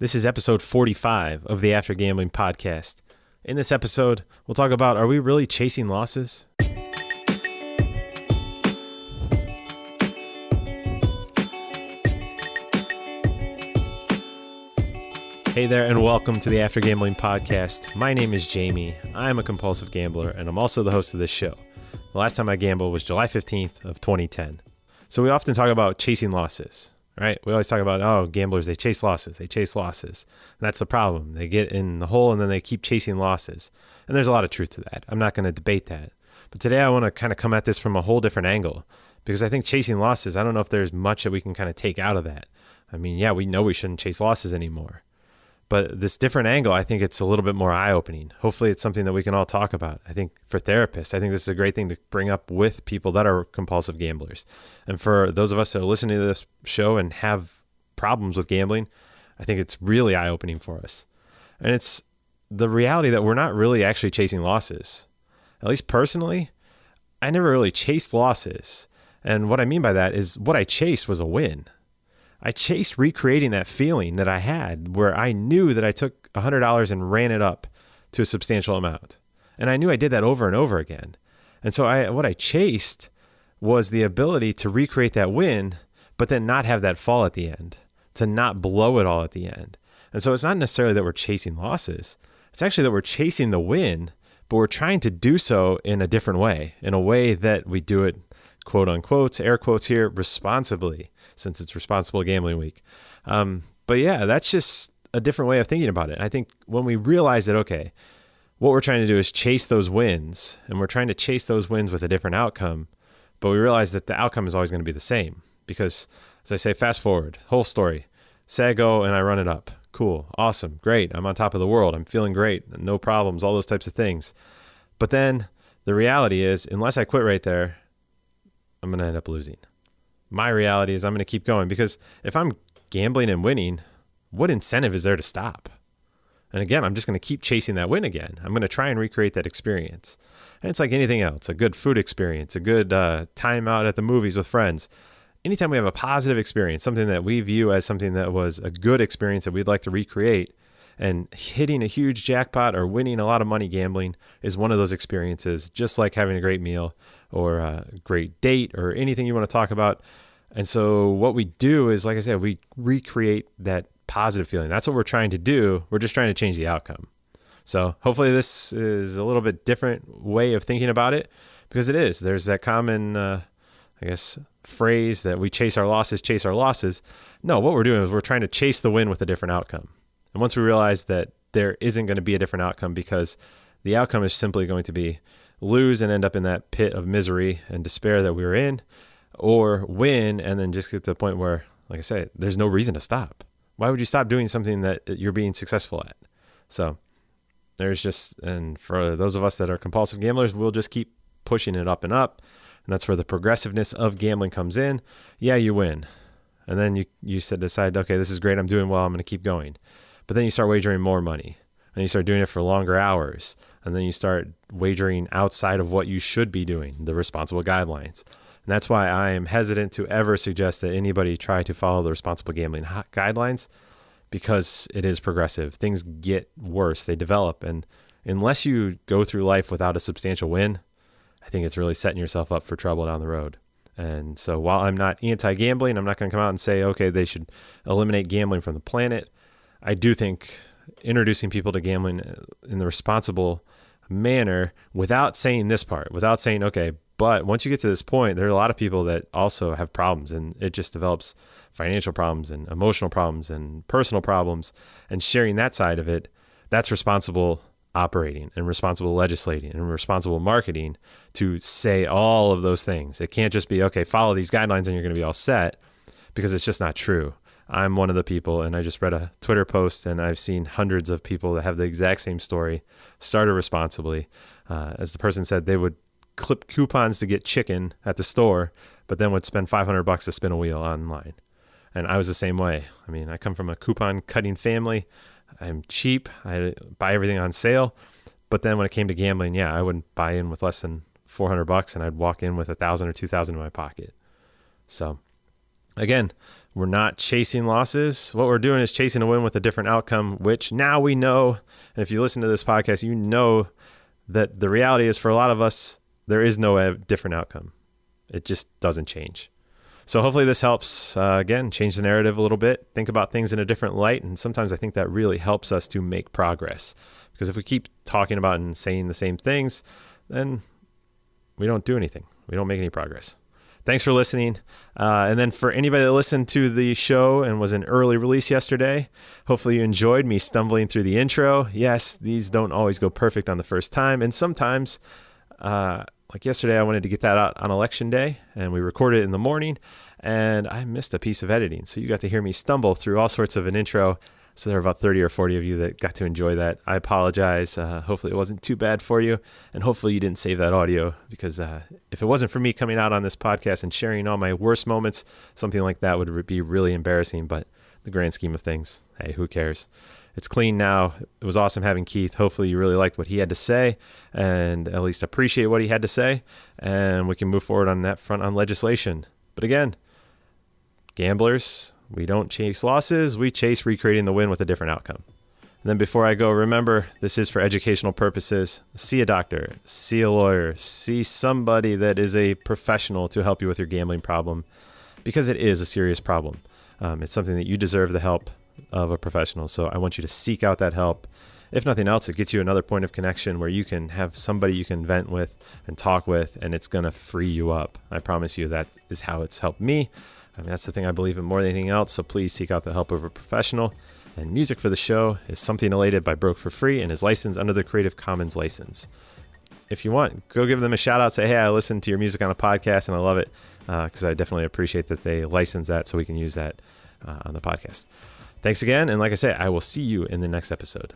This is episode 45 of the After Gambling podcast. In this episode, we'll talk about, are we really chasing losses? Hey there, and welcome to the After Gambling podcast. My name is Jamie. I'm a compulsive gambler, and I'm also the host of this show. The last time I gambled was July 15th of 2010. So we often talk about chasing losses. Right? We always talk about, gamblers, they chase losses. And that's the problem. They get in the hole and then they keep chasing losses. And there's a lot of truth to that. I'm not going to debate that. But today I want to kind of come at this from a whole different angle, because I think chasing losses, I don't know if there's much that we can kind of take out of that. I mean, yeah, we know we shouldn't chase losses anymore. But this different angle, I think it's a little bit more eye-opening. Hopefully it's something that we can all talk about. I think for therapists, I think this is a great thing to bring up with people that are compulsive gamblers. And for those of us that are listening to this show and have problems with gambling, I think it's really eye-opening for us. And it's the reality that we're not really actually chasing losses. At least personally, I never really chased losses. And what I mean by that is what I chased was a win. I chased recreating that feeling that I had where I knew that I took $100 and ran it up to a substantial amount. And I knew I did that over and over again. And so what I chased was the ability to recreate that win, but then not have that fall at the end, to not blow it all at the end. And so it's not necessarily that we're chasing losses. It's actually that we're chasing the win, but we're trying to do so in a different way, in a way that we do it, quote unquote, air quotes here, responsibly, since it's Responsible Gambling Week. But yeah, that's just a different way of thinking about it. I think when we realize that, okay, what we're trying to do is chase those wins, and we're trying to chase those wins with a different outcome, but we realize that the outcome is always going to be the same. Because, as I say, fast forward, whole story. Say I go and I run it up. Cool, awesome, great. I'm on top of the world. I'm feeling great. No problems, all those types of things. But then the reality is, unless I quit right there, I'm going to end up losing. My reality is I'm going to keep going, because if I'm gambling and winning, what incentive is there to stop? And again, I'm just going to keep chasing that win again. I'm going to try and recreate that experience. And it's like anything else, a good food experience, a good time out at the movies with friends. Anytime we have a positive experience, something that we view as something that was a good experience that we'd like to recreate, and hitting a huge jackpot or winning a lot of money gambling is one of those experiences, just like having a great meal or a great date or anything you want to talk about. And so what we do is, like I said, we recreate that positive feeling. That's what we're trying to do. We're just trying to change the outcome. So hopefully this is a little bit different way of thinking about it, because it is. There's that common, phrase that we chase our losses. No, what we're doing is we're trying to chase the win with a different outcome. And once we realize that there isn't going to be a different outcome, because the outcome is simply going to be lose and end up in that pit of misery and despair that we were in, or win and then just get to the point where, like I said, there's no reason to stop. Why would you stop doing something that you're being successful at? So and for those of us that are compulsive gamblers, we'll just keep pushing it up and up. And that's where the progressiveness of gambling comes in. Yeah, you win. And then you decide, okay, this is great. I'm doing well. I'm going to keep going. But then you start wagering more money, and you start doing it for longer hours. And then you start wagering outside of what you should be doing, the responsible guidelines. And that's why I am hesitant to ever suggest that anybody try to follow the responsible gambling guidelines, because it is progressive. Things get worse. They develop. And unless you go through life without a substantial win, I think it's really setting yourself up for trouble down the road. And so while I'm not anti-gambling, I'm not going to come out and say, okay, they should eliminate gambling from the planet. I do think introducing people to gambling in the responsible manner, without saying this part, without saying, okay, but once you get to this point, there are a lot of people that also have problems, and it just develops financial problems and emotional problems and personal problems, and sharing that side of it, that's responsible operating and responsible legislating and responsible marketing, to say all of those things. It can't just be, okay, follow these guidelines and you're going to be all set, because it's just not true. I'm one of the people, and I just read a Twitter post, and I've seen hundreds of people that have the exact same story, started responsibly. As the person said, they would clip coupons to get chicken at the store, but then would spend $500 to spin a wheel online. And I was the same way. I mean, I come from a coupon cutting family. I'm cheap. I buy everything on sale. But then when it came to gambling, yeah, I wouldn't buy in with less than $400, and I'd walk in with $1,000 or $2,000 in my pocket. So again, We're not chasing losses. What we're doing is chasing a win with a different outcome, which now we know. And if you listen to this podcast, you know that the reality is for a lot of us, there is no different outcome. It just doesn't change. So hopefully this helps, again, change the narrative a little bit, think about things in a different light. And sometimes I think that really helps us to make progress. Because if we keep talking about and saying the same things, then we don't do anything. We don't make any progress. Thanks for listening. And then for anybody that listened to the show and was an early release yesterday, hopefully you enjoyed me stumbling through the intro. Yes, these don't always go perfect on the first time. And sometimes, like yesterday, I wanted to get that out on election day and we recorded it in the morning and I missed a piece of editing. So you got to hear me stumble through all sorts of an intro. So there are about 30 or 40 of you that got to enjoy that. I apologize. Hopefully it wasn't too bad for you. And hopefully you didn't save that audio because if it wasn't for me coming out on this podcast and sharing all my worst moments, something like that would be really embarrassing. But the grand scheme of things, hey, who cares? It's clean now. It was awesome having Keith. Hopefully you really liked what he had to say and at least appreciate what he had to say. And we can move forward on that front on legislation. But again, gamblers, we don't chase losses. We chase recreating the win with a different outcome. And then before I go, remember, this is for educational purposes. See a doctor, see a lawyer, see somebody that is a professional to help you with your gambling problem because it is a serious problem. It's something that you deserve the help of a professional. So I want you to seek out that help. If nothing else, it gets you another point of connection where you can have somebody you can vent with and talk with, and it's going to free you up. I promise you that is how it's helped me. I mean, that's the thing I believe in more than anything else. So please seek out the help of a professional. And music for the show is Something Elated by Broke for Free and is licensed under the Creative Commons license. If you want, go give them a shout out. Say, hey, I listened to your music on a podcast and I love it because I definitely appreciate that they license that so we can use that on the podcast. Thanks again. And like I say, I will see you in the next episode.